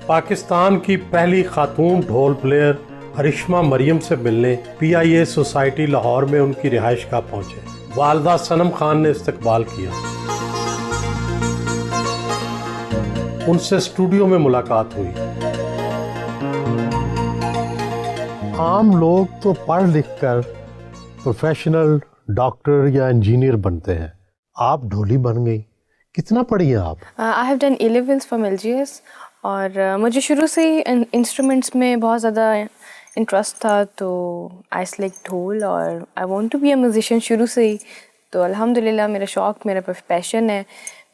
पाकिस्तान की पहली खातून ढोल प्लेयर अरिश्मा मरियम से मिलने PIA सोसाइटी लाहौर में उनकी रिहाइश गाह पहुंचे। वालदा सनम खान ने इस्तकबाल किया। उनसे स्टूडियो में मुलाकात हुई। आम लोग तो पढ़ लिख कर प्रोफेशनल डॉक्टर या इंजीनियर बनते हैं, आप ढोली बन गई। कितना पढ़ी हैं आप? I have done A-levels from LGS और मुझे शुरू से ही इंस्ट्रूमेंट्स में बहुत ज़्यादा इंटरेस्ट था, तो आई सेलेक्ट ढोल और I want to be a musician शुरू से ही। तो अल्हम्दुलिल्लाह मेरा शौक़, मेरा पैशन है,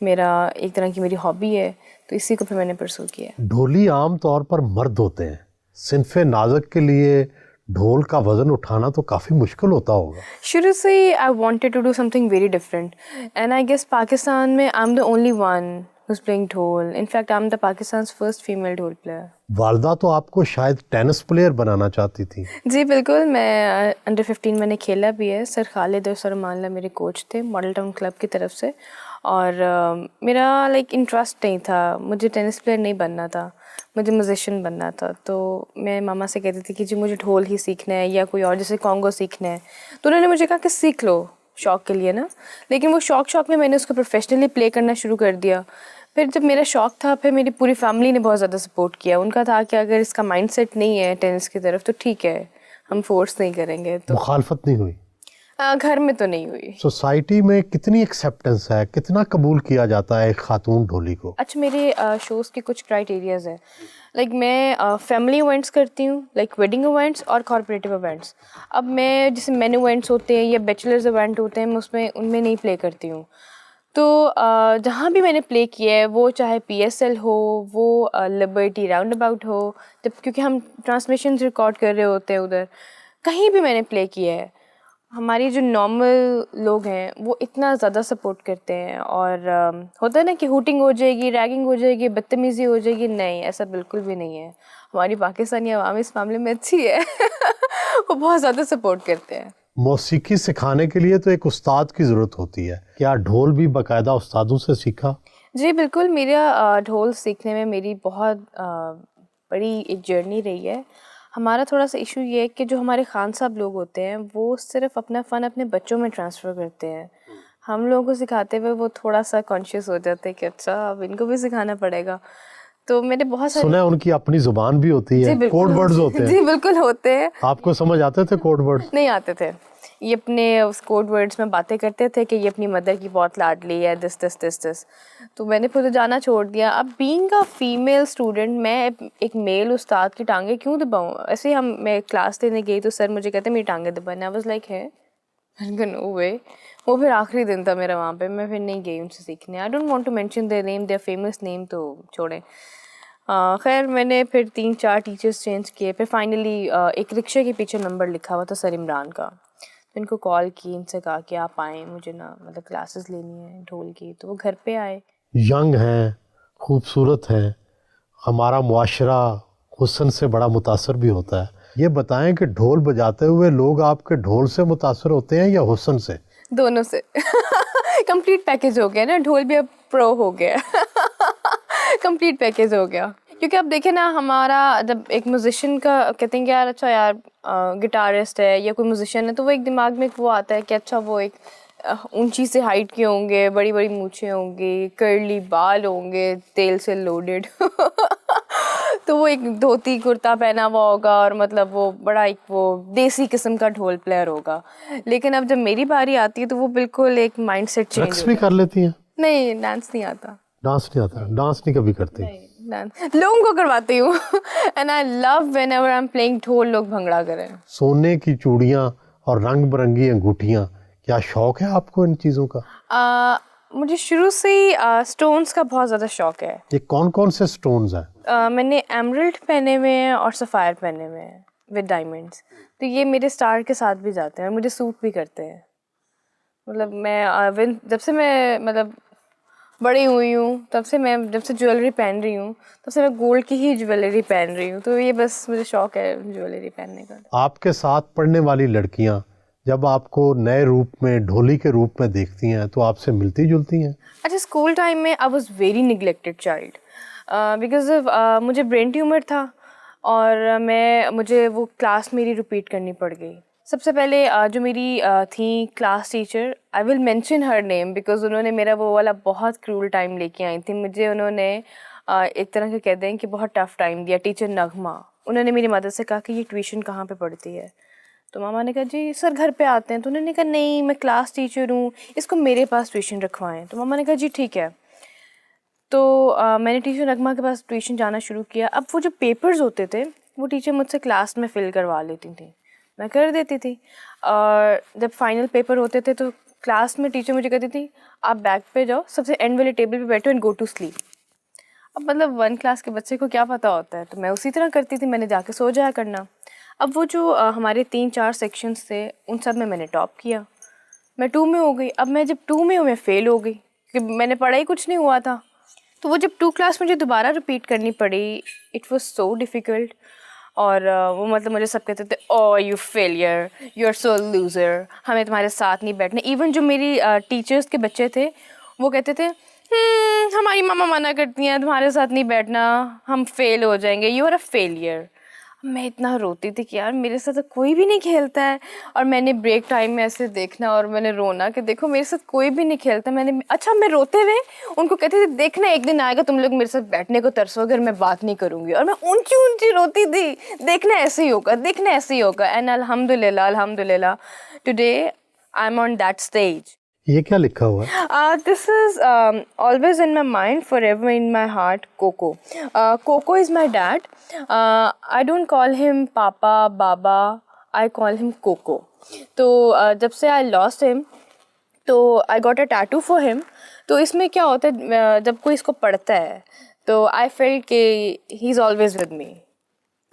मेरा एक तरह की मेरी हॉबी है, तो इसी को फिर मैंने परसू किया। ढोली आम तौर पर मर्द होते हैं, सिन्फ़े नाज़ुक के लिए ढोल का वज़न उठाना तो काफ़ी मुश्किल होता होगा। शुरू से ही I wanted to do something very different and I guess Pakistan में I am the only one who's playing ढोल। In fact, I'm the Pakistan's first female ढोल player। वालदा तो आपको शायद टेनिस प्लेयर बनाना चाहती थी। जी बिल्कुल, मैं अंडर 15 मैंने खेला भी है। सर खालिद और सर मानला मेरे कोच थे मॉडल टाउन क्लब की तरफ से, और मेरा इंटरेस्ट नहीं था, मुझे टेनिस प्लेयर नहीं बनना था, मुझे म्यूजिशियन बनना था। तो मैं मामा से कहती थी कि जी मुझे ढोल ही सीखना है या कोई और जैसे कॉन्गो सीखना है, तो उन्होंने मुझे कहा कि सीख लो शौक़ के लिए ना। लेकिन वो शौक़ में मैंने उसको प्रोफेशनली प्ले करना शुरू कर दिया। फिर जब मेरा शौक़ था, फिर मेरी पूरी फैमिली ने बहुत ज़्यादा सपोर्ट किया। उनका था कि अगर इसका माइंडसेट नहीं है टेनिस की तरफ तो ठीक है, हम फोर्स नहीं करेंगे। तो मुखालफत नहीं हुई? घर में तो नहीं हुई। सोसाइटी में कितनी एक्सेप्टेंस है, कितना कबूल किया जाता है एक खातून ढोली को? अच्छा, मेरे शोज़ के कुछ क्राइटेरियाज हैं। मैं फैमिली इवेंट्स करती हूँ, वेडिंग इवेंट्स और कॉर्पोरेटिव इवेंट्स। अब मैं जैसे मेन इवेंट्स होते हैं या बैचलर्स इवेंट होते हैं, मैं उनमें नहीं प्ले करती हूँ। तो जहाँ भी मैंने प्ले किया है, वो चाहे PSL हो, वो लिबर्टी राउंड अबाउट हो, जब क्योंकि हम ट्रांसमिशन रिकॉर्ड कर रहे होते हैं उधर, कहीं भी मैंने प्ले किया है। हमारी जो नॉर्मल लोग हैं वो इतना ज़्यादा सपोर्ट करते हैं, और होता है ना कि हुटिंग हो जाएगी, रैगिंग हो जाएगी, बदतमीज़ी हो जाएगी, नहीं, ऐसा बिल्कुल भी नहीं है। हमारी पाकिस्तानी अवाम इस मामले में अच्छी है वो बहुत ज़्यादा सपोर्ट करते हैं। मौसीकी सिखाने के लिए तो एक उस्ताद की ज़रूरत होती है, क्या ढोल भी बाकायदा उस्तादों से सीखा? जी बिल्कुल, मेरा ढोल सीखने में मेरी बहुत बड़ी एक जर्नी रही है। हमारा थोड़ा सा इशू ये है कि जो हमारे खान साहब लोग होते हैं वो सिर्फ अपना फ़न अपने बच्चों में ट्रांसफ़र करते हैं। हम लोगों को सिखाते हुए वो थोड़ा सा कॉन्शियस हो जाते हैं कि अच्छा अब इनको भी सिखाना पड़ेगा। तो मेरे बहुत सारे सुना है उनकी अपनी ज़ुबान भी होती है, कोड वर्ड्स होते हैं। जी बिल्कुल होते हैं। आपको समझ आते थे कोड वर्ड्स? नहीं आते थे। ये अपने उस कोड वर्ड्स में बातें करते थे कि ये अपनी मदर की बहुत लाडली है, दिस। तो मैंने फिर तो जाना छोड़ दिया। अब बीइंग अ फीमेल स्टूडेंट, मैं एक मेल उस्ताद की टांगे क्यों दबाऊँ? ऐसे ही मैं क्लास देने गई तो सर मुझे कहते मेरी टांगे दबाना। आई वाज लाइक है नो वे। वो फिर आखिरी दिन था मेरा वहाँ पे, मैं फिर नहीं गई उनसे सीखने। I don't want to mention their name, their famous name, तो छोड़ें। खैर मैंने फिर 3-4 टीचर्स चेंज किए। फिर फाइनली एक रिक्शे के पीछे नंबर लिखा हुआ था सर इमरान का। तो इनको कॉल की, इनसे कहा कि आप आएँ, मुझे ना क्लासेस लेनी है ढोल की। तो वो घर पे आए। यंग हैं, खूबसूरत हैं, हमारा मुआशरा हुस्न से बड़ा मुतासर भी होता है। ये बताएं कि ढोल बजाते हुए लोग आपके ढोल से मुतासर होते हैं या हुस्न से? दोनों से कंप्लीट पैकेज हो गया ना, ढोल भी अब प्रो हो गया कंप्लीट पैकेज हो गया। क्योंकि अब देखें ना, हमारा जब एक म्यूजिशियन का कहते हैं कि यार अच्छा यार गिटारिस्ट है या कोई म्यूजिशियन है, तो वो एक दिमाग में वो आता है कि अच्छा वो एक ऊंची से हाइट के होंगे, बड़ी बड़ी मूछें होंगी, कर्ली बाल होंगे, तेल से लोडेड तो वो एक धोती कुर्ता पहना हुआ होगा और वो बड़ा एक वो देसी किस्म का ढोल प्लेयर होगा। लेकिन अब जब मेरी बारी आती है तो वो बिल्कुल एक माइंडसेट चेंज हो रक्स भी कर लेती हैं? नहीं, डांस नहीं आता। डांस नहीं आता? डांस नहीं कभी करती? डांस लोगों को करवाती हूँ and I love whenever I am playing ढोल लोग भंगड़ा करें। सोने की चूड़ियाँ और रंग बिरंगी अंगूठियाँ, क्या शौक है आपको इन चीज़ों का? मुझे शुरू से ही स्टोन्स का बहुत ज़्यादा शौक है। ये कौन कौन से स्टोन्स हैं? मैंने एमरल्ड पहने हुए हैं और सफ़ायर पहने हुए हैं विद डायमंड्स। तो ये मेरे स्टार के साथ भी जाते हैं और मुझे सूट भी करते हैं। मैं जब से मैं बड़ी हुई हूँ, तब से मैं जब से ज्वेलरी पहन रही हूँ, तब से मैं गोल्ड की ही ज्वेलरी पहन रही हूँ। तो ये बस मुझे शौक है ज्वेलरी पहनने का। आपके साथ पढ़ने वाली लड़कियाँ जब आपको नए रूप में, ढोली के रूप में देखती हैं तो आपसे मिलती जुलती हैं? अच्छा, स्कूल टाइम में I was very neglected child. Because मुझे ब्रेन ट्यूमर था और मुझे वो क्लास मेरी रिपीट करनी पड़ गई। सबसे पहले जो मेरी थी class teacher, I will mention her name because उन्होंने मेरा वो वाला बहुत क्रूल टाइम लेके आई थी मुझे। उन्होंने एक तरह से कह दें कि बहुत टफ टाइम दिया। टीचर नगमा, उन्होंने मेरी मदर से कहा कि ये ट्यूशन कहाँ पे पढ़ती है? तो मामा ने कहा जी सर घर पे आते हैं। तो उन्होंने कहा नहीं, मैं क्लास टीचर हूँ, इसको मेरे पास ट्यूशन रखवाएं। तो मामा ने कहा जी ठीक है। तो मैंने टीचर नगमा के पास ट्यूशन जाना शुरू किया। अब वो जो पेपर्स होते थे वो टीचर मुझसे क्लास में फ़िल करवा लेती थी, मैं कर देती थी। और जब फाइनल पेपर होते थे तो क्लास में टीचर मुझे कहती थी आप बैक पे जाओ, सबसे एंड वाले टेबल पे बैठो एंड गो टू स्लीप। अब मतलब 1 क्लास के बच्चे को क्या पता होता है, तो मैं उसी तरह करती थी, मैंने जाके सो जाया करना। अब वो जो हमारे 3-4 सेक्शंस थे उन सब में मैंने टॉप किया, मैं 2 में हो गई। अब मैं जब 2 में हूँ मैं फ़ेल हो गई क्योंकि मैंने पढ़ा ही कुछ नहीं हुआ था। तो वो जब 2 क्लास मुझे दोबारा रिपीट करनी पड़ी, इट वाज सो डिफ़िकल्ट। और वो मतलब मुझे सब कहते थे oh you failure, you are so loser, हमें तुम्हारे साथ नहीं बैठना। इवन जो मेरी टीचर्स के बच्चे थे वो कहते थे हमारी मामा मना करती हैं तुम्हारे साथ नहीं बैठना, हम फेल हो जाएंगे, यू आर अ फेलियर। मैं इतना रोती थी कि यार मेरे साथ तो कोई भी नहीं खेलता है। और मैंने ब्रेक टाइम में ऐसे देखना और मैंने रोना कि देखो मेरे साथ कोई भी नहीं खेलता। अच्छा मैं रोते हुए उनको कहती थी देखना एक दिन आएगा तुम लोग मेरे साथ बैठने को तरसोगे और मैं बात नहीं करूँगी। और मैं ऊंची ऊंची रोती थी, देखना ऐसे ही होगा, देखना ऐसे ही होगा। एंड अल्हम्दुलिल्लाह today I am on that stage. ये क्या लिखा हुआ है? This is always in my mind, forever in my heart. Coco. Coco is my dad. I don't call him Papa, Baba. I call him Coco. तो जब से I lost him, तो I got a tattoo for him. तो इसमें क्या होता है जब कोई इसको पढ़ता है तो I felt कि he's always with me.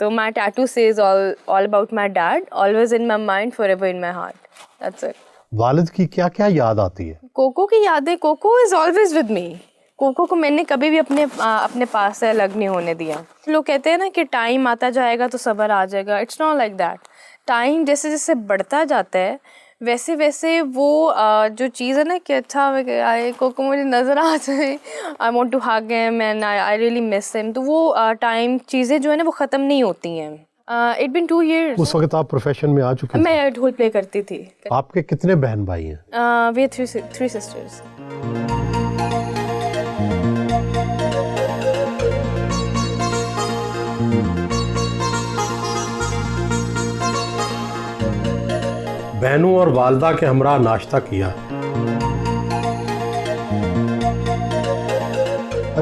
तो my tattoo says all about my dad, always in my mind, forever in my heart. That's it. वालिद की क्या क्या याद आती है? कोको की यादें, Coco is always with me. Coco को मैंने कभी भी अपने पास से अलग नहीं होने दिया। लोग कहते हैं ना कि टाइम आता जाएगा तो सब्र आ जाएगा, it's not like that. Time जैसे जैसे बढ़ता जाता है वैसे वैसे वो जो चीज़ है ना कि अच्छा कोको मुझे नज़र आ जाए, I want to hug him and I really miss him, तो वो टाइम चीज़ें जो है ना वो ख़त्म नहीं होती हैं। It been 2 years। उस वक्त आप प्रोफेशन में आ चुके थे? मैं ढोल प्ले करती थी। आपके कितने बहन भाई हैं? We are 3 sisters। बहनों और वालदा के हमरा नाश्ता किया।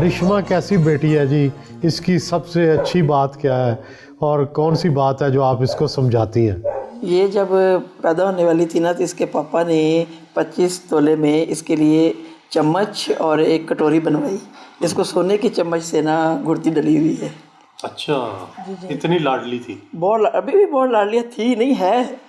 रिश्मा कैसी बेटी है जी? इसकी सबसे अच्छी बात क्या है और कौन सी बात है जो आप इसको समझाती हैं? ये जब पैदा होने वाली थी ना तो इसके पापा ने 25 तोले में इसके लिए चम्मच और एक कटोरी बनवाई। इसको सोने की चम्मच से ना गुड़ती डली हुई है। अच्छा, इतनी लाडली थी? अभी भी बहुत लाडली थी, नहीं है।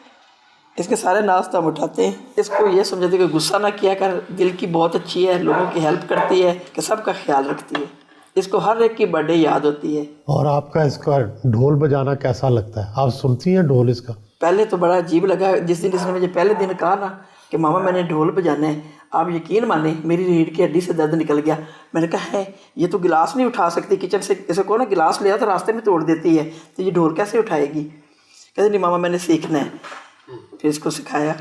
इसके सारे नाश्ता हम उठाते हैं। इसको ये समझाते कि गुस्सा ना किया कर, दिल की बहुत अच्छी है, लोगों की हेल्प करती है, कि सबका ख्याल रखती है। इसको हर एक की बर्थडे याद होती है। और आपका इसका ढोल बजाना कैसा लगता है? आप सुनती हैं ढोल इसका? पहले तो बड़ा अजीब लगा जिस दिन इसने मुझे पहले दिन कहा ना कि मामा मैंने ढोल बजाना है, आप यकीन माने मेरी रीढ़ की हड्डी से दर्द निकल गया। मैंने कहा है ये तो गिलास नहीं उठा सकती, किचन से इसे को ना गिलास ले तो रास्ते में तोड़ देती है, तो ये ढोल कैसे उठाएगी? कहते नहीं मामा मैंने सीखना है। फिर इसको सिखाया।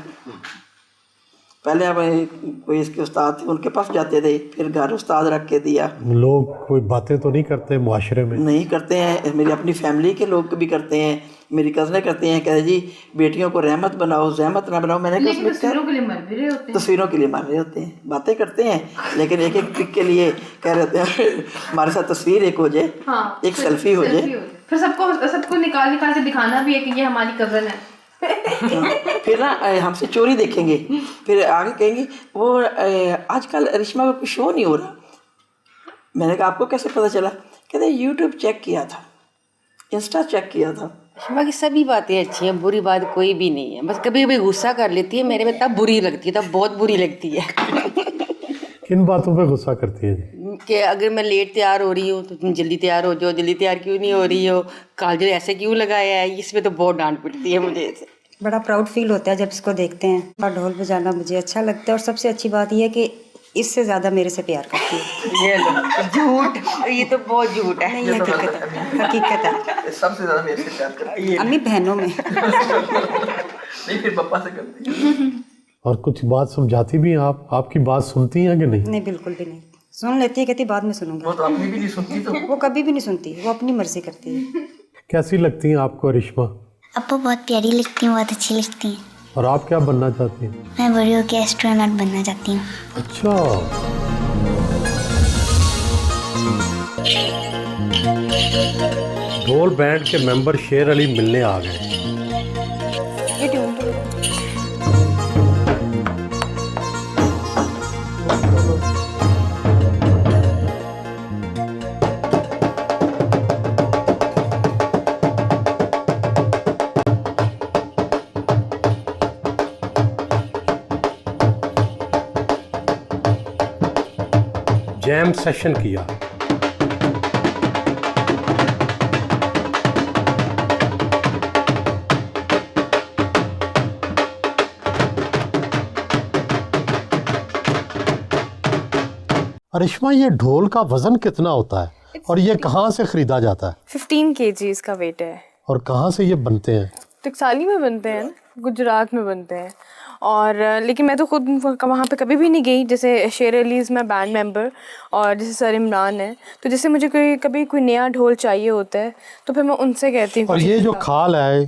पहले हम कोई इसके उस्ताद थे उनके पास जाते थे, फिर घर उस्ताद रख के दिया। लोग कोई बातें तो नहीं करते मुआशरे में? नहीं करते हैं, मेरी अपनी फैमिली के लोग भी करते हैं, मेरी कज़नें करती हैं, कहते जी बेटियों को रहमत बनाओ, जहमत ना बनाओ। मैंने कहा तस्वीरों के लिए मर भी रहे होते हैं, तस्वीरों के लिए मर रहे होते हैं, बातें करते हैं लेकिन एक एक पिक के लिए कह रहे हैं हमारे साथ तस्वीर एक हो जाए, हाँ, एक सेल्फी हो जाए, फिर सबको निकाल के दिखाना भी है कि ये हमारी कज़न है। फिर ना हमसे चोरी देखेंगे, फिर आगे कहेंगे वो आजकल रिश्मा का कोई शो नहीं हो रहा। मैंने कहा आपको कैसे पता चला? कहते यूट्यूब चेक किया था, इंस्टा चेक किया था। रिश्मा की सभी बातें अच्छी हैं, बुरी बात कोई भी नहीं है, बस कभी कभी गुस्सा कर लेती है, मेरे में तब बुरी लगती है, तब बहुत बुरी लगती है। किन बातों पे गुस्सा करती है? कि अगर मैं लेट तैयार हो रही हूँ तो तुम जल्दी तैयार हो जाओ, जल्दी तैयार क्यों नहीं हो रही हो, काजल ऐसे क्यों लगाया है, इसमें तो बहुत डांट पिटती है मुझे। बड़ा प्राउड फील होता है जब इसको देखते हैं। और ढोल बजाना मुझे अच्छा लगता है और सबसे अच्छी बात यह है कि इससे ज़्यादा मेरे से प्यार करती है। ये लो झूठ, ये तो बहुत झूठ है। नहीं, हकीकत है, हकीकत है। सबसे ज़्यादा मेरे से प्यार करती है। अम्मी बहनों में नहीं, फिर पापा से करती है। और कुछ बात समझाती भी हैं आप, आपकी बात सुनती हैं कि नहीं? नहीं, बिल्कुल भी नहीं। सुन लेती है, कहती बाद में सुनूंगी। वो तो अपनी भी नहीं सुनती तो। वो कभी भी नहीं सुनती, वो अपनी मर्जी करती है। कैसी लगती हैं आपको रिश्मा? आपको बहुत प्यारी लगती हैं, बहुत अच्छी लगती हैं। और आप क्या बनना चाहती हैं? मैं बड़ी होकर एस्ट्रोनॉट बनना चाहती हूँ। अच्छा, ढोल बैंड के मेंबर शेर अली मिलने आ गए। ये ट्यून तो जैम सेशन किया। रिश्मा, ये ढोल का वजन कितना होता है और ये कहाँ से खरीदा जाता है? 15 kg इसका वेट है। और कहाँ से ये बनते हैं? टकसाली में बनते हैं ना, गुजरात में बनते हैं। और लेकिन मैं तो खुद वहाँ पे कभी भी नहीं गई। जैसे शेर Ali is my band member और जैसे सर इमरान है, तो जैसे मुझे कोई नया ढोल चाहिए होता है तो फिर मैं उनसे कहती हूँ। और ये जो खाल है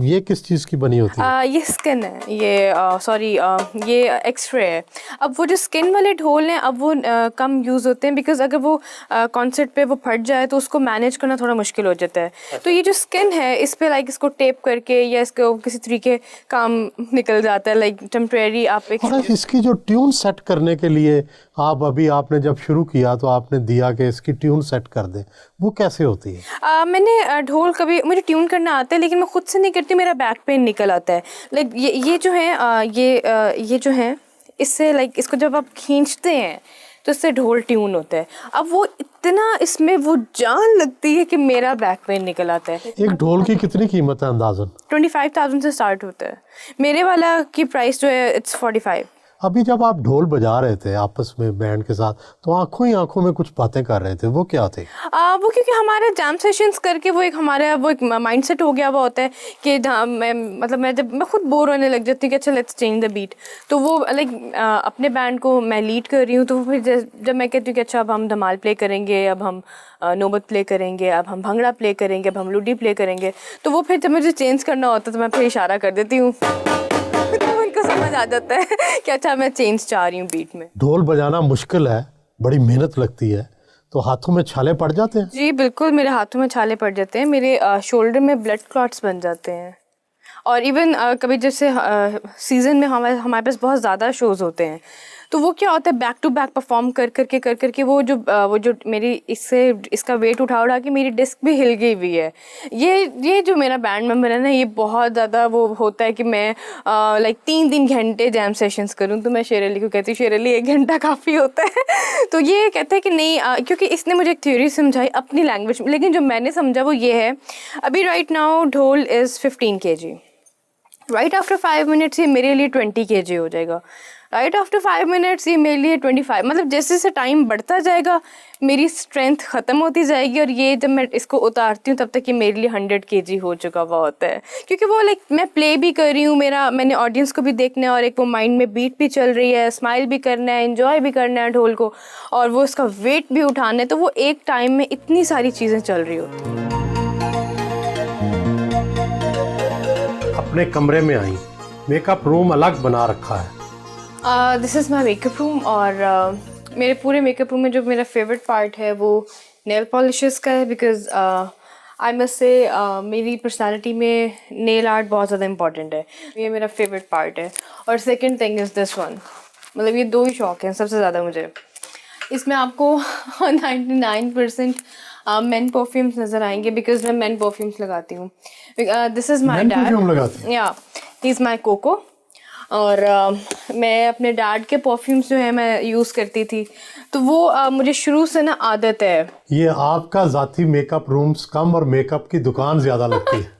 ये किस चीज़ की बनी होती है? ये स्किन है, ये एक्सरे है। अब वो जो स्किन वाले ढोल हैं अब वो कम यूज़ होते हैं, बिकॉज अगर वो कॉन्सर्ट पे वो फट जाए तो उसको मैनेज करना थोड़ा मुश्किल हो जाता है। तो ये जो स्किन है इस पे इसको टेप करके या इसको किसी तरीके काम निकल जाता है, टेम्परेरी आप एक। और इसकी जो ट्यून सेट करने के लिए आपने जब शुरू किया तो आपने दिया कि इसकी ट्यून सेट कर दें, वो कैसे होती है? मैंने ढोल कभी, मुझे ट्यून करना आता है लेकिन मैं खुद से नहीं करती, मेरा बैक पेन निकल आता है। ये जो है ये जो है इससे इसको जब आप खींचते हैं तो इससे ढोल ट्यून होता है। अब वो इतना इसमें वो जान लगती है कि मेरा बैक पेन निकल आता है। एक ढोल की कितनी कीमत है अंदाजन? 25,000 से स्टार्ट होता है। मेरे वाला की प्राइस जो है इट्स 45। अभी जब आप ढोल बजा रहे थे आपस में बैंड के साथ तो आंखों ही आंखों में कुछ बातें कर रहे थे, वो क्या थे? वो क्योंकि हमारे जैम सेशंस करके वो एक माइंडसेट हो गया हुआ होता है कि मैं खुद बोर होने लग जाती हूँ कि अच्छा लेट्स चेंज द बीट। तो वो अपने बैंड को मैं लीड कर रही हूँ, तो फिर जब मैं कहती हूँ कि अच्छा अब हम धमाल प्ले करेंगे, अब हम नौबत प्ले करेंगे, अब हम भंगड़ा प्ले करेंगे, अब हम लूडी प्ले करेंगे, तो वो फिर जब मुझे चेंज करना होता है तो मैं फिर इशारा कर देती हूँ तो उनको समझ आ जाता है कि अच्छा मैं चेंज चाह रही हूँ बीट में। ढोल बजाना मुश्किल है, बड़ी मेहनत लगती है, तो हाथों में छाले पड़ जाते हैं? जी बिल्कुल, मेरे हाथों में छाले पड़ जाते हैं, मेरे शोल्डर में ब्लड क्लॉट्स बन जाते हैं। और इवन कभी जैसे सीज़न में हमारे पास बहुत ज़्यादा शोज़ होते हैं, तो वो क्या होता है बैक टू बैक परफॉर्म कर करके वो जो मेरी इसका वेट उठा के मेरी डिस्क भी हिल गई हुई है। ये जो मेरा बैंड मेंबर है ना, ये बहुत ज़्यादा वो होता है कि मैं 3 घंटे जैम सेशंस करूँ। तो मैं शेर अली को कहती हूँ शेर अली 1 घंटा काफ़ी होता है। तो ये कहता है कि नहीं, क्योंकि इसने मुझे एक थ्योरी समझाई अपनी लैंग्वेज में, लेकिन जो मैंने समझा वो ये है, अभी राइट नाउ ढोल is 15 kg, right after 5 minutes ये मेरे लिए 20 kg हो जाएगा, राइट आफ्टर 5 मिनट्स ये मेरे लिए 25। मतलब जैसे जैसे टाइम बढ़ता जाएगा मेरी स्ट्रेंथ ख़त्म होती जाएगी, और ये जब मैं इसको उतारती हूँ तब तक ये मेरे लिए 100 kg हो चुका हुआ होता है। क्योंकि वो मैं प्ले भी कर रही हूँ, मैंने ऑडियंस को भी देखना है, और एक वो माइंड में बीट भी चल रही है, स्माइल भी करना है, एंजॉय भी करना है ढोल को, और वो उसका वेट भी उठाना है। तो वो एक टाइम में इतनी सारी चीज़ें चल रही होती हैं। अपने कमरे में आई, मेकअप रूम अलग बना रखा है। This is my makeup room, और मेरे पूरे मेकअप रूम में जो मेरा फेवरेट पार्ट है वो नेल पॉलिशेस का है, बिकॉज आई मस्ट से मेरी पर्सनालिटी में नेल आर्ट बहुत ज़्यादा इंपॉर्टेंट है, ये मेरा फेवरेट पार्ट है। और second thing is this one, मतलब ये 2 ही शौक हैं सबसे ज़्यादा मुझे। इसमें आपको 99% मेन परफ्यूम्स नज़र आएंगे, बिकॉज मैं मेन परफ्यूम्स लगाती हूँ। दिस इज़ माई डैड, या ही इज़ माई कोको। और मैं अपने डैड के परफ्यूम्स जो है मैं यूज़ करती थी, तो वो मुझे शुरू से ना आदत है। ये आपका ज़ाती मेकअप रूम्स कम और मेकअप की दुकान ज़्यादा लगती है।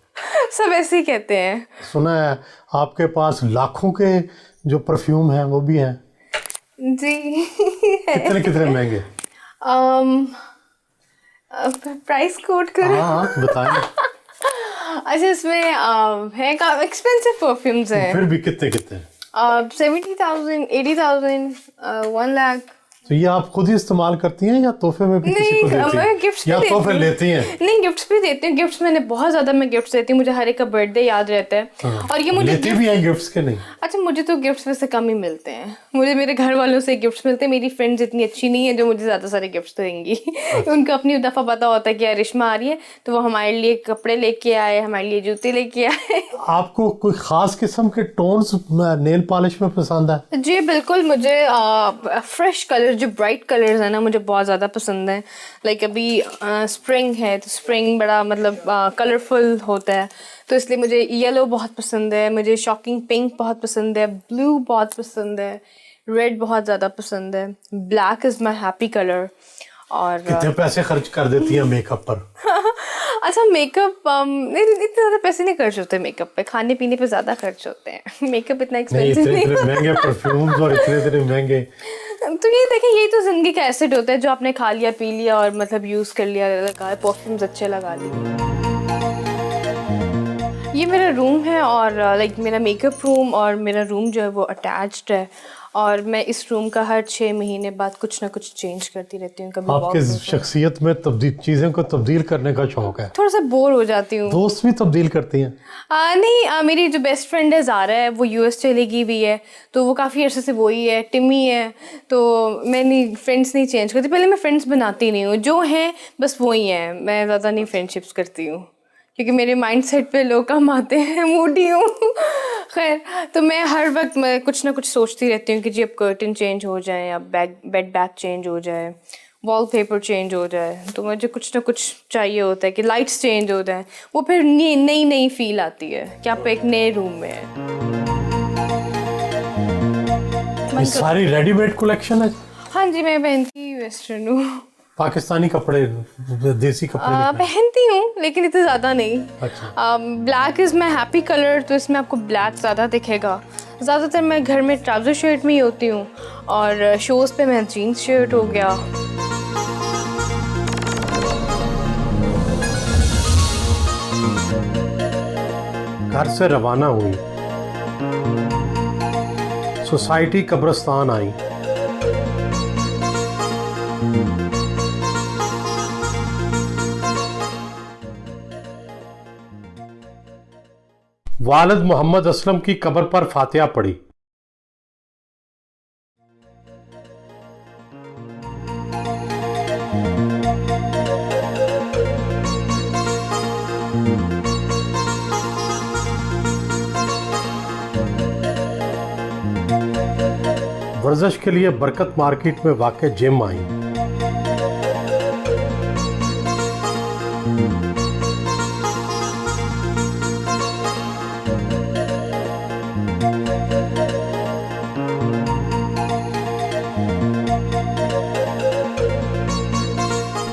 सब ऐसे ही कहते हैं। सुना है आपके पास लाखों के जो परफ्यूम हैं वो भी हैं। जी कितने कितने महंगे? प्राइस कोट करें? हाँ बताएं। अच्छा, इसमें है का एक्सपेंसिव परफ्यूम्स हैं। फिर भी कितने कितने? 70,000, 80,000, 1 लाख। तो ये आप खुद ही इस्तेमाल करती हैं या तोहफे में भी किसी को देती मैं हैं? गिफ्ट्स या भी तोहफे देती हूँ। लेती हैं? नहीं, गिफ्ट्स भी देती हूँ। गिफ्ट्स मैंने बहुत ज़्यादा मैं गिफ्ट्स देती हूँ। मुझे हर एक का बर्थडे याद रहता है। हाँ। और ये मुझे लेती भी हैं गिफ्ट्स के नहीं? अच्छा, मुझे तो गिफ्ट्स वैसे कम ही मिलते हैं। मुझे मेरे घर वालों से गिफ्ट्स मिलते हैं। मेरी फ्रेंड्स इतनी अच्छी नहीं है जो मुझे ज़्यादा सारे गिफ्ट्स देंगी। उनको अपनी दफ़ा पता होता है कि यार रिश्मा आ रही है तो वो हमारे लिए कपड़े लेके आए, हमारे लिए जूते लेके आए। आपको कोई ख़ास किस्म के टोन्स नेल पॉलिश में पसंद है? जी बिल्कुल, मुझे फ्रेश कलर जो ब्राइट कलर्स हैं ना मुझे बहुत ज़्यादा पसंद है। लाइक अभी स्प्रिंग है तो स्प्रिंग बड़ा मतलब कलरफुल होता है, तो इसलिए मुझे येलो बहुत पसंद है, मुझे शॉकिंग पिंक बहुत पसंद है, ब्लू बहुत पसंद है, रेड बहुत ज़्यादा पसंद है, black is my happy colour. और कितने पैसे खर्च कर देती हैं मेकअप पर? अच्छा, मेकअप इतने ज़्यादा पैसे नहीं खर्च होते मेकअप पे, खाने पीने पे ज़्यादा खर्च होते हैं। मेकअप इतना नहीं, एक्सपेंसिव इतने नहीं। इतने महंगे परफ्यूम्स और इतने इतने महंगे। तो ये देखें, यही तो ज़िंदगी का एसेट होता है जो आपने खा लिया पी लिया और मतलब यूज़ कर लिया, लगा परफ्यूम्स अच्छे लगा लिए। ये मेरा रूम है और लाइक मेरा मेकअप रूम और मेरा रूम जो है वो अटैच्ड है, और मैं इस रूम का हर 6 महीने बाद कुछ ना कुछ चेंज करती रहती हूँ। कभी आपके walk शख्सियत में चीज़ों को तब्दील करने का शौक है? थोड़ा सा बोर हो जाती हूँ। दोस्त भी तब्दील करती हैं? नहीं, मेरी जो बेस्ट फ्रेंड है ज़ारा है, वो यूएस चली गई हुई है, तो वो काफ़ी अर्से से वही है। टिमी है, तो मैं नहीं फ्रेंड्स नहीं चेंज करती। पहले मैं फ्रेंड्स बनाती नहीं हूँ, जो हैं बस वही हैं। मैं ज़्यादा नहीं फ्रेंडशिप्स करती हूँ क्योंकि मेरे माइंडसेट पे लोग कम आते हैं, मूडी हूँ। खैर, तो मैं हर वक्त मैं कुछ ना कुछ सोचती रहती हूँ कि जी अब कर्टन चेंज हो जाए, अब बेड बैक चेंज हो जाए, वॉलपेपर चेंज हो जाए, तो मुझे कुछ ना कुछ चाहिए होता है कि लाइट्स चेंज हो जाए। वो फिर नई नई फील आती है कि आप एक नए रूम में हैं। ये सारी रेडीमेड कलेक्शन है? हाँ जी, मैं पहनती वेस्टर्न हूँ। पाकिस्तानी कपड़े, देसी कपड़े नहीं पहनते? पहनती हूँ लेकिन इतने ज़्यादा नहीं। अच्छा। Black is my happy colour, तो इसमें आपको ब्लैक ज़्यादा दिखेगा। ज़्यादातर मैं घर में ट्राउज़र शर्ट में ही होती हूँ और शोज़ पे मैं जीन्स शर्ट हो गया। घर से रवाना हुई, सोसाइटी कब्रिस्तान आई। वालिद मोहम्मद असलम की कब्र पर फातिहा पड़ी। वर्जिश के लिए बरकत मार्केट में वाक़ जिम आई।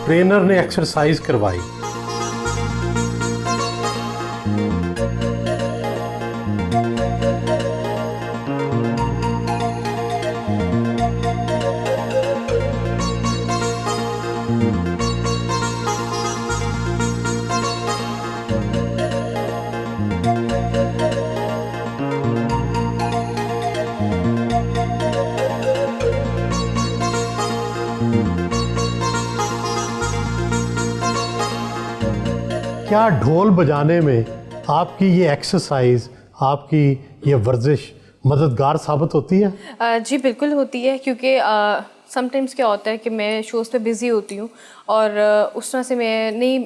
ट्रेनर ने एक्सरसाइज करवाई। क्या ढोल बजाने में आपकी ये एक्सरसाइज, आपकी ये वर्जिश मददगार साबित होती है? जी बिल्कुल होती है, क्योंकि समटाइम्स क्या होता है कि मैं शोज़ पे बिज़ी होती हूँ और उस तरह से मैं नहीं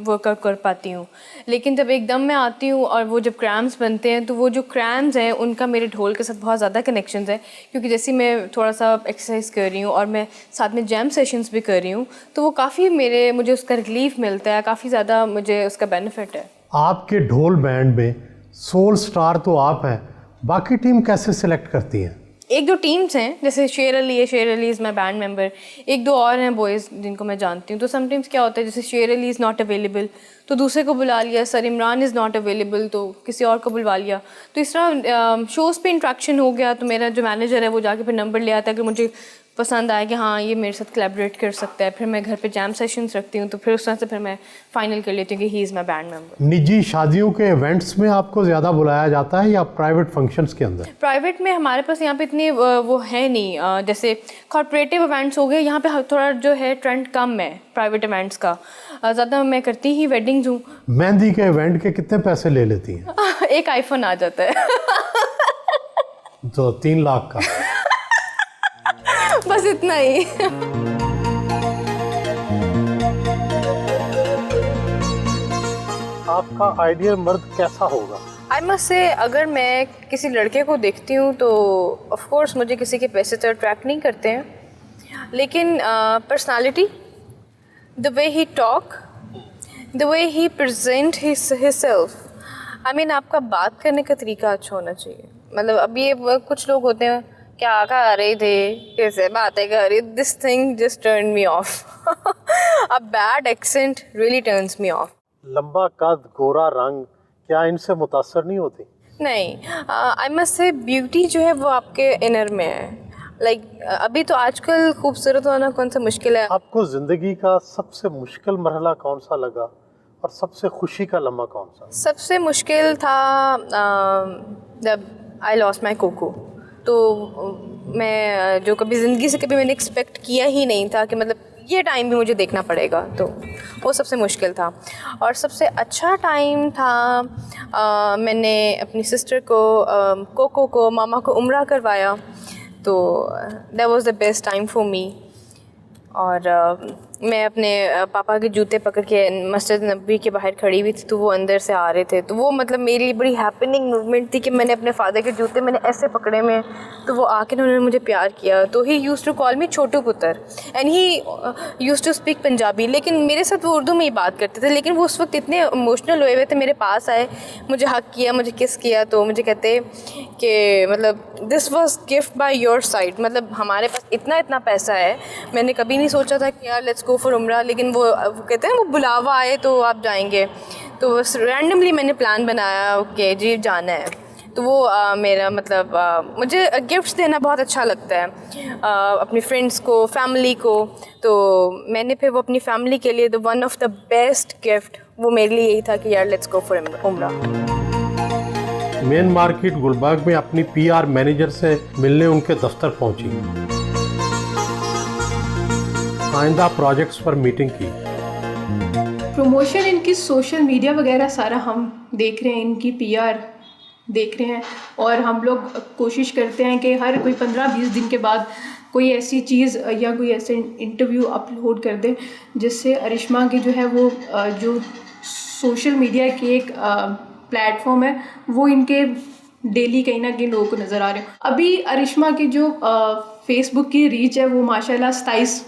वर्कआउट कर पाती हूँ। लेकिन जब एकदम मैं आती हूँ और वो जब क्रैम्स बनते हैं, तो वो जो क्रैम्स हैं उनका मेरे ढोल के साथ बहुत ज़्यादा कनेक्शंस है, क्योंकि जैसे मैं थोड़ा सा एक्सरसाइज कर रही हूँ और मैं साथ में जैम सेशंस भी कर रही हूँ, तो वो काफ़ी मुझे उसका रिलीफ मिलता है, काफ़ी ज़्यादा मुझे उसका बेनिफिट है। आपके ढोल बैंड में सोल स्टार तो आप हैं, बाकी टीम कैसे सिलेक्ट करती है? एक दो टीम्स हैं, जैसे शेर अली है, शेर Ali is my band member, एक दो और हैं बॉयज़ जिनको मैं जानती हूँ। तो समटाइम्स क्या होता है, जैसे शेर अली इज़ नॉट अवेलेबल तो दूसरे को बुला लिया, sir Imran is not available तो किसी और को बुलवा लिया। तो इस तरह शोज़ पे इंट्रैक्शन हो गया। तो मेरा जो मैनेजर है वो जाके फिर नंबर ले आता है, अगर मुझे पसंद आया कि हाँ ये मेरे साथ कोलैबोरेट कर सकता है, फिर मैं घर पे जैम सेशंस रखती हूँ। तो फिर उस तरह से फिर मैं फाइनल कर लेती हूँ कि he is my band member. निजी शादियों के इवेंट्स में आपको ज़्यादा बुलाया जाता है या प्राइवेट फंक्शंस के अंदर? प्राइवेट में हमारे पास यहाँ पे इतनी वो है नहीं, जैसे कॉर्पोरेटिव इवेंट्स हो गए, यहाँ पे थोड़ा जो है ट्रेंड कम है प्राइवेट इवेंट्स का। ज़्यादा मैं करती ही वेडिंग्स हूँ। मेहंदी के इवेंट के कितने पैसे ले लेती हैं? एक आईफोन आ जाता है। तो 3 लाख का। बस इतना ही। आपका आइडियल मर्द कैसा होगा? आई मस्ट से, अगर मैं किसी लड़के को देखती हूँ तो ऑफ कोर्स मुझे किसी के पैसे तो अट्रैक्ट नहीं करते हैं, लेकिन personality, the way he talk, the way he present himself, I mean आपका बात करने का तरीका अच्छा होना चाहिए। मतलब अब ये कुछ लोग होते हैं, क्या कर रहे थे, कैसे बातें कर रही, this thing just turn me of. A bad accent really turns me of. लंबा कद, गोरा रंग, क्या इनसे मुतासर नहीं होती? नहीं, आई मस्ट से ब्यूटी जो है वो आपके इनर में है। लाइक अभी तो आजकल खूबसूरत होना कौन सा मुश्किल है। आपको ज़िंदगी का सबसे मुश्किल मरहला कौन सा लगा और सबसे खुशी का लम्हा कौन सा? सबसे मुश्किल था जब आई लॉस्ट माई कोको। तो मैं जो कभी ज़िंदगी से कभी मैंने एक्सपेक्ट किया ही नहीं था कि मतलब ये टाइम भी मुझे देखना पड़ेगा, तो वो सबसे मुश्किल था। और सबसे अच्छा टाइम था, मैंने अपनी सिस्टर को कोको को मामा को उम्रा करवाया, तो that was the best time for me. और मैं अपने पापा के जूते पकड़ के मस्जिद नबी के बाहर खड़ी हुई थी, तो वो अंदर से आ रहे थे, तो वो मतलब मेरे लिए बड़ी हैपनिंग मूवमेंट थी कि मैंने अपने फादर के जूते मैंने ऐसे पकड़े में, तो वो आके उन्होंने मुझे प्यार किया। तो he used to call me Chhotu putra and he used to speak Punjabi, लेकिन मेरे साथ वो उर्दू में ही बात करते थे। लेकिन वो उस वक्त इतने इमोशनल हुए हुए थे, मेरे पास आए, मुझे हक किया, मुझे किस किया, तो मुझे कहते कि मतलब this was gift by your side, मतलब हमारे पास इतना इतना पैसा है, मैंने कभी नहीं सोचा था कि यार लेट्स गो फॉर उम्रा, लेकिन वो कहते हैं वो बुलावा आए तो आप जाएंगे। तो बस रैंडमली मैंने प्लान बनाया कि जी जाना है। तो वो मेरा मतलब मुझे गिफ्ट्स देना बहुत अच्छा लगता है अपनी फ्रेंड्स को, फैमिली को। तो मैंने फिर वो अपनी फैमिली के लिए the one of the best gift वो मेरे लिए यही था कि यार लेट्स गो फॉर उम्रा। मेन मार्केट गुलबर्ग में अपनी पीआर मैनेजर से मिलने उनके दफ्तर पहुंची, आइंदा प्रोजेक्ट्स पर मीटिंग की। प्रमोशन इनकी सोशल मीडिया वगैरह सारा हम देख रहे हैं, इनकी पीआर देख रहे हैं, और हम लोग कोशिश करते हैं कि हर कोई 15-20 दिन के बाद कोई ऐसी चीज़ या कोई ऐसे इंटरव्यू अपलोड कर दें जिससे अरिश्मा की जो है वो जो सोशल मीडिया की एक प्लेटफॉर्म है वो इनके डेली कहीं ना कहीं लोगों को नज़र आ रहे हैं। अभी अरिश्मा की जो फेसबुक की रीच है वो माशाल्लाह 27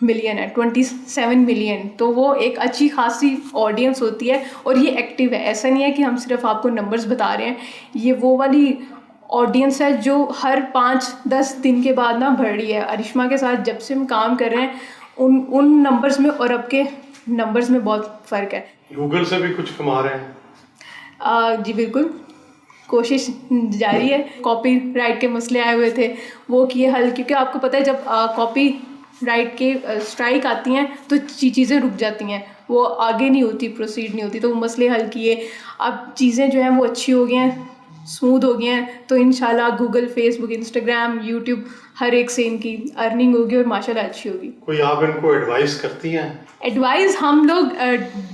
मिलियन है, 27 मिलियन, तो वो एक अच्छी खासी ऑडियंस होती है और ये एक्टिव है। ऐसा नहीं है कि हम सिर्फ आपको नंबर्स बता रहे हैं, ये वो वाली ऑडियंस है जो हर 5-10 दिन के बाद ना बढ़ रही है। अरिश्मा के साथ जब से हम काम कर रहे हैं उन नंबर्स में और अब के नंबर्स में बहुत फ़र्क है। गूगल से भी कुछ कमा रहे हैं? जी बिल्कुल, कोशिश जारी है। कॉपी राइट के मसले आए हुए थे, वो किए हल, क्योंकि आपको पता है जब कॉपी राइट के स्ट्राइक आती हैं तो चीज़ें रुक जाती हैं, वो आगे नहीं होती, प्रोसीड नहीं होती, तो वो मसले हल किए। अब चीज़ें जो हैं वो अच्छी हो गई हैं, स्मूथ हो गई हैं, तो इंशाल्लाह गूगल, फेसबुक, इंस्टाग्राम, यूट्यूब हर एक से इनकी अर्निंग होगी और माशाल्लाह अच्छी होगी। कोई आप इनको एडवाइस करती हैं? एडवाइस हम लोग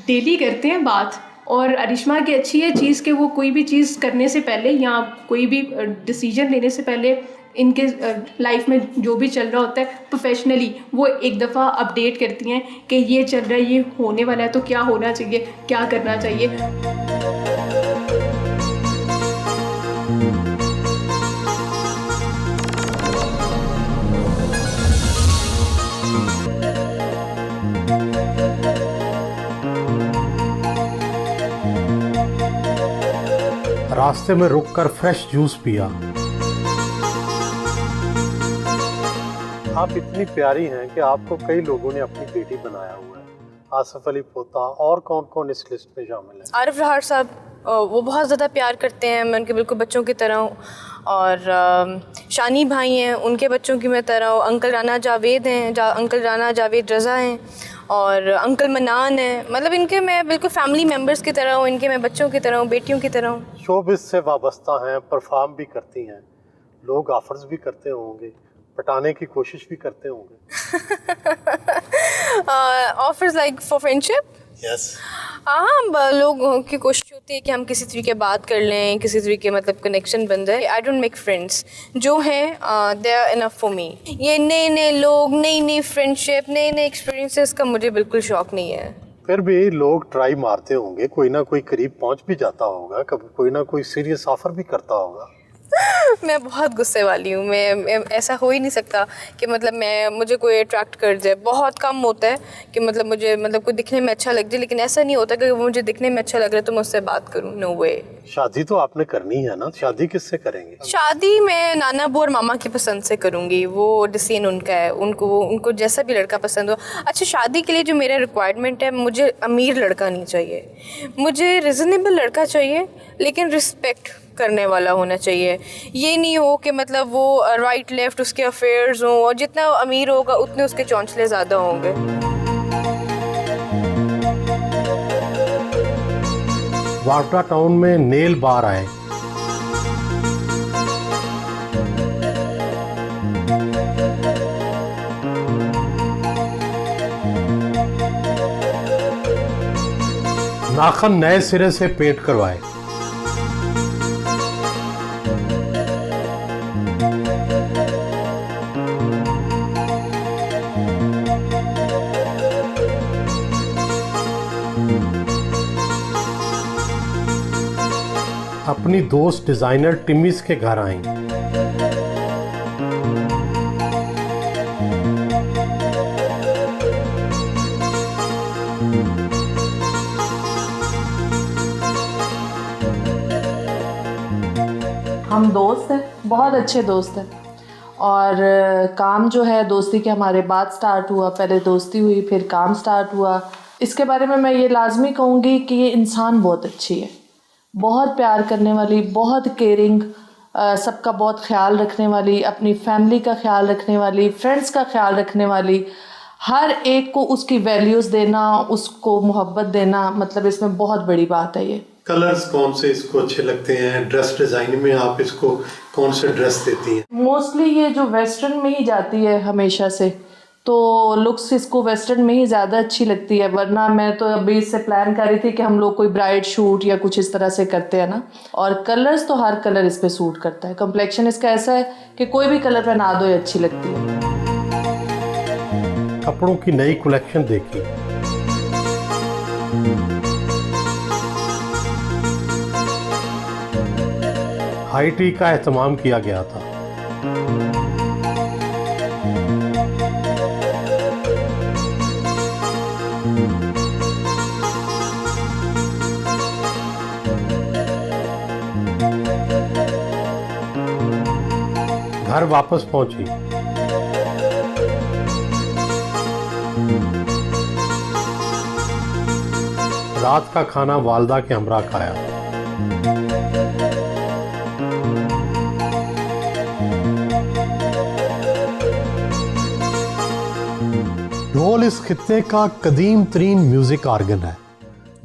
डेली करते हैं बात, और अरिश्मा की अच्छी है चीज़ कि वो कोई भी चीज़ करने से पहले या कोई भी डिसीजन लेने से पहले इनके लाइफ में जो भी चल रहा होता है प्रोफेशनली वो एक दफ़ा अपडेट करती हैं कि ये चल रहा है, ये होने वाला है, तो क्या होना चाहिए, क्या करना चाहिए। रास्ते में रुककर फ्रेश जूस पिया, आप इतनी प्यारी हैं कि आपको कई लोगों ने अपनी बेटी बनाया हुआ है। आसिफ अली पोता और कौन कौन इस लिस्ट में शामिल है? आरिफ रहार साहब, वो बहुत ज़्यादा प्यार करते हैं, मैं उनके बिल्कुल बच्चों की तरह हूँ। और शानी भाई हैं, उनके बच्चों की मैं तरह हूँ। अंकल राना जावेद हैं, अंकल राना जावेद रज़ा हैं, और अंकल मनान हैं। मतलब इनके मैं बिल्कुल फैमिली मेम्बर्स की तरह हूँ, इनके मैं बच्चों की तरह हूँ, बेटियों की तरह हूँ। शोबिस से वाबस्ता हैं, परफॉर्म भी करती हैं, लोग ऑफर्स भी करते होंगे, पटाने की कोशिश भी करते होंगे। Offers like for friendship? Yes. हाँ, लोगों की कोशिश होती है कि हम किसी तरीके बात कर लें, किसी तरीके मतलब कनेक्शन बन जाए। आई डोंट मेक फ्रेंड्स, जो हैं they are enough for me. ये नए नए लोग, नई नई फ्रेंडशिप, नए नए एक्सपीरियंसेस का मुझे बिल्कुल शौक नहीं है। फिर भी लोग ट्राई मारते होंगे, कोई ना कोई करीब पहुंच भी जाता होगा, कभी कोई ना कोई सीरियस ऑफर भी करता होगा। मैं बहुत गुस्से वाली हूँ। मैं ऐसा हो ही नहीं सकता कि मतलब मुझे कोई अट्रैक्ट कर जाए। बहुत कम होता है कि मतलब मुझे कोई दिखने में अच्छा लग जाए, लेकिन ऐसा नहीं होता कि वो मुझे दिखने में अच्छा लग रहा है तो मैं उससे बात करूँ। नो वे। शादी तो आपने करनी है ना, शादी किससे करेंगे? शादी मैं नाना बू और मामा की पसंद से करूँगी, वो डिसीजन उनका है, उनको जैसा भी लड़का पसंद हो। अच्छा, शादी के लिए जो मेरा रिक्वायरमेंट है, मुझे अमीर लड़का नहीं चाहिए, मुझे रिजनेबल लड़का चाहिए, लेकिन रिस्पेक्ट करने वाला होना चाहिए। ये नहीं हो कि मतलब वो राइट लेफ्ट उसके अफेयर्स हों, और जितना अमीर होगा उतने उसके चौंचले ज़्यादा होंगे। वाटा टाउन में नेल बार आए, नाखन नए सिरे से पेंट करवाए, अपनी दोस्त डिजाइनर टिमिस के घर आई। हम दोस्त हैं, बहुत अच्छे दोस्त हैं, और काम जो है दोस्ती के हमारे बाद स्टार्ट हुआ। पहले दोस्ती हुई, फिर काम स्टार्ट हुआ। इसके बारे में मैं ये लाजमी कहूँगी कि ये इंसान बहुत अच्छी है, बहुत प्यार करने वाली, बहुत केयरिंग, सबका बहुत ख्याल रखने वाली, अपनी फैमिली का ख्याल रखने वाली, फ्रेंड्स का ख्याल रखने वाली, हर एक को उसकी वैल्यूज़ देना, उसको मोहब्बत देना, मतलब इसमें बहुत बड़ी बात है। ये कलर्स कौन से इसको अच्छे लगते हैं? ड्रेस डिज़ाइन में आप इसको कौन से ड्रेस देती हैं? मोस्टली ये जो वेस्टर्न में ही जाती है हमेशा से, तो लुक्स इसको वेस्टर्न में ही ज़्यादा अच्छी लगती है। वरना मैं तो अभी इससे प्लान कर रही थी कि हम लोग कोई ब्राइड शूट या कुछ इस तरह से करते हैं ना। और कलर्स तो हर कलर इस पे सूट करता है। कम्प्लेक्शन इसका ऐसा है कि कोई भी कलर पहना दो ये अच्छी लगती है। कपड़ों की नई कलेक्शन देखी, हाई टी का एहतमाम किया गया था। घर वापस पहुंची, रात का खाना वालदा के हमरा खाया। ढोल इस खित्ते का कदीम तरीन म्यूजिक आर्गन है,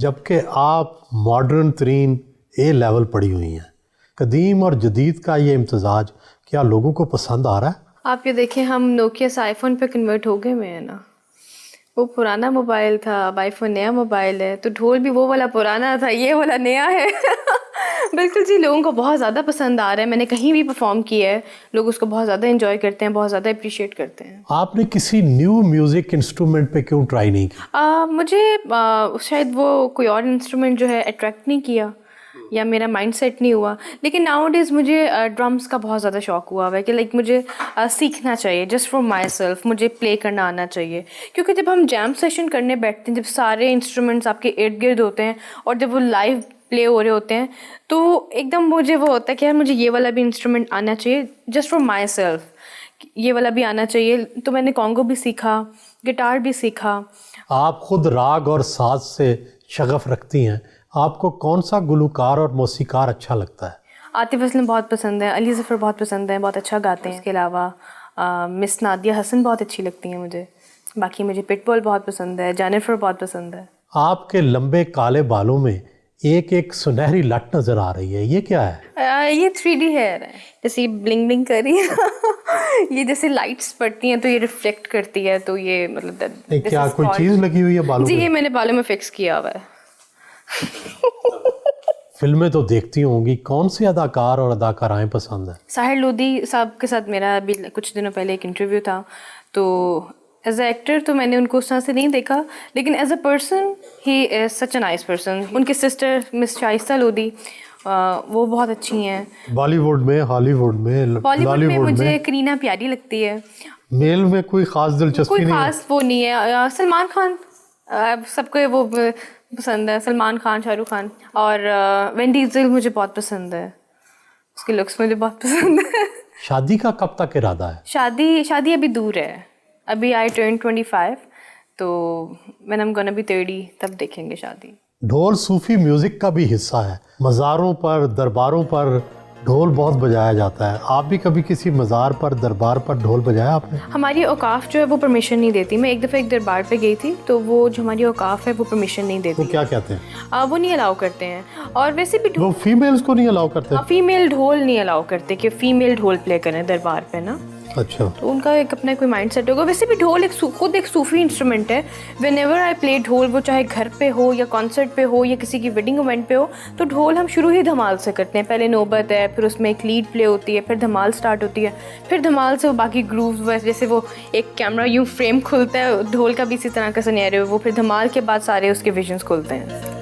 जबकि आप मॉडर्न तरीन ए लेवल पड़ी हुई हैं। कदीम और जदीद का ये इम्तजाज क्या लोगों को पसंद आ रहा है? आप ये देखें, हम नोकिया से आईफोन पे कन्वर्ट हो गए हैं ना। वो पुराना मोबाइल था, अब आईफोन नया मोबाइल है, तो ढोल भी वो वाला पुराना था, ये वाला नया है। बिल्कुल जी, लोगों को बहुत ज़्यादा पसंद आ रहा है। मैंने कहीं भी परफॉर्म किया है, लोग उसको बहुत ज़्यादा एंजॉय करते हैं, बहुत ज़्यादा अप्रिशिएट करते हैं। आपने किसी न्यू म्यूजिक इंस्ट्रूमेंट पे क्यों ट्राई नहीं की? मुझे शायद वो कोई और इंस्ट्रूमेंट जो है अट्रैक्ट नहीं किया, या मेरा माइंडसेट नहीं हुआ। लेकिन नाउअडेज मुझे ड्रम्स का बहुत ज़्यादा शौक हुआ है कि लाइक मुझे सीखना चाहिए, जस्ट फॉर माई सेल्फ, मुझे प्ले करना आना चाहिए। क्योंकि जब हम जैम सेशन करने बैठते हैं, जब सारे इंस्ट्रूमेंट्स आपके इर्द गिर्द होते हैं और जब वो लाइव प्ले हो रहे होते हैं, तो एकदम मुझे वो होता है कि यार मुझे ये वाला भी इंस्ट्रूमेंट आना चाहिए, जस्ट फॉर माई सेल्फ, ये वाला भी आना चाहिए, तो मैंने कॉन्गो भी सीखा, गिटार भी सीखा। आप खुद राग और साज से शगफ रखती हैं, आपको कौन सा गुलकार और मौसीकार अच्छा लगता है? आतिफ असलम बहुत पसंद है, अली ज़फ़र बहुत पसंद है, बहुत अच्छा गाते हैं। इसके अलावा मिस नादिया हसन बहुत अच्छी लगती हैं मुझे। बाकी मुझे पिटबुल बहुत पसंद है, जेनिफर बहुत पसंद है। आपके लंबे काले बालों में एक एक सुनहरी लट नज़र आ रही है, ये क्या है? ये 3D हेयर है, जैसे ये ब्लिंग ब्लिंग कर रही है ये जैसे लाइट्स पड़ती हैं तो ये रिफ्लेक्ट करती है, तो ये मतलब नहीं, क्या कोई चीज़ लगी हुई है बालों जी, में? ये मैंने बालों में फिक्स किया हुआ है। फिल्में तो देखती होंगी, कौन सी अदाकार और अदाकाराएं पसंद है? साहिर लोधी साहब के साथ मेरा अभी कुछ दिनों पहले एक इंटरव्यू था, तो एज अ एक्टर तो मैंने उनको उस तरह से नहीं देखा, लेकिन as a person he is such a nice person. उनकी सिस्टर मिस शाइस्ता लोधी वो बहुत अच्छी हैं। बॉलीवुड में, हॉलीवुड में, बॉलीवुड में मुझे करीना प्यारी लगती है। मेल में कोई ख़ास दिलचस्पी कोई नहीं है? खास वो नहीं है। सलमान खान सबको वो पसंद है, सलमान खान, शाहरुख खान, और विन डीज़ल मुझे बहुत पसंद है, उसके लुक्स मुझे बहुत पसंद है। शादी का कब तक इरादा है? शादी अभी दूर है, अभी आई टर्न 25, तो when I am gonna be 30 तब देखेंगे शादी। ढोल सूफी म्यूज़िक का भी हिस्सा है, मज़ारों पर, दरबारों पर ढोल बहुत बजाया जाता है। आप भी कभी किसी मज़ार पर, दरबार पर ढोल बजाया आपने? हमारी औकाफ जो है वो परमिशन नहीं देती। मैं एक दफ़ा एक दरबार पे गई थी, तो वो जो हमारी औकाफ है वो परमिशन नहीं देती। वो क्या कहते हैं? वो नहीं अलाउ करते हैं, और वैसे भी वो फीमेल्स को नहीं अलाउ करते? फीमेल ढोल नहीं अलाउ करते कि फ़ीमेल ढोल प्ले करें दरबार पे ना। अच्छा, तो उनका एक अपना कोई माइंड सेट होगा। वैसे भी ढोल खुद एक सूफी इंस्ट्रूमेंट है। व्हेन एवर आई प्ले ढोल, वो चाहे घर पे हो या कॉन्सर्ट पे हो या किसी की वेडिंग इवेंट पे हो, तो ढोल हम शुरू ही धमाल से करते हैं। पहले नौबत है, फिर उसमें एक लीड प्ले होती है, फिर धमाल स्टार्ट होती है, फिर धमाल से वो बाकी ग्रूव, जैसे वो एक कैमरा यूँ फ्रेम खुलता है, ढोल का भी इसी तरह का सिनेरियो, वो फिर धमाल के बाद सारे उसके विजन्स खुलते हैं।